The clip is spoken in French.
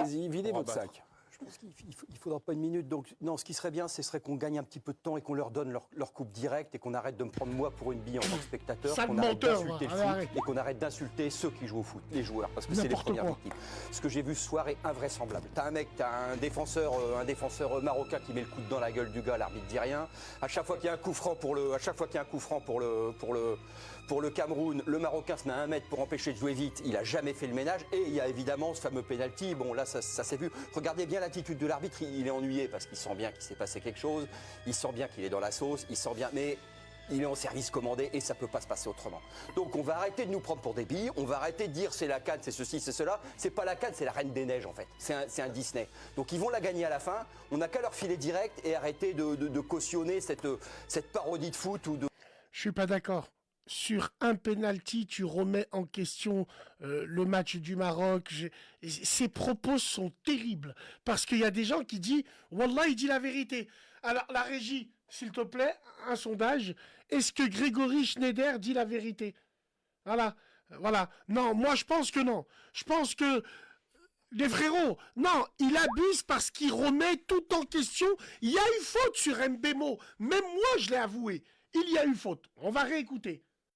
Allez-y, videz votre sac. Je pense qu'il ne faudra pas une minute. Donc, non, ce qui serait bien, ce serait qu'on gagne un petit peu de temps et qu'on leur donne leur coupe directe et qu'on arrête de me prendre moi pour une bille en tant que spectateur, Sale qu'on arrête menteur, d'insulter le allez, foot arrête. et qu'on arrête d'insulter ceux qui jouent au foot, les joueurs, parce que c'est les N'importe premières quoi. victimes. Ce que j'ai vu ce soir est invraisemblable. T'as un défenseur marocain qui met le coude dans la gueule du gars, l'arbitre dit rien. À chaque fois qu'il y a un coup franc pour le Cameroun, le Marocain se met à 1 mètre pour empêcher de jouer vite. Il a jamais fait le ménage. Et il y a évidemment ce fameux penalty. Bon, là, ça s'est vu. Regardez bien l'attitude de l'arbitre. Il est ennuyé parce qu'il sent bien qu'il s'est passé quelque chose. Il sent bien qu'il est dans la sauce. Il sent bien. Mais il est en service commandé et ça peut pas se passer autrement. Donc on va arrêter de nous prendre pour des billes. On va arrêter de dire c'est la CAN, c'est ceci, c'est cela. C'est pas la CAN, c'est la Reine des Neiges en fait. C'est un Disney. Donc ils vont la gagner à la fin. On n'a qu'à leur filer direct et arrêter de cautionner cette parodie de foot ou de. Je suis pas d'accord. Sur un penalty, tu remets en question le match du Maroc. Ces propos sont terribles. Parce qu'il y a des gens qui disent « Wallah, il dit la vérité ». Alors, la régie, s'il te plaît, un sondage. Est-ce que Grégory Schneider dit la vérité? Voilà. Voilà. Non, moi, je pense que non. Je pense que les frérots, non, il abuse parce qu'il remet tout en question. Il y a eu faute sur Mbemo. Même moi, je l'ai avoué. Il y a eu faute. On va réécouter.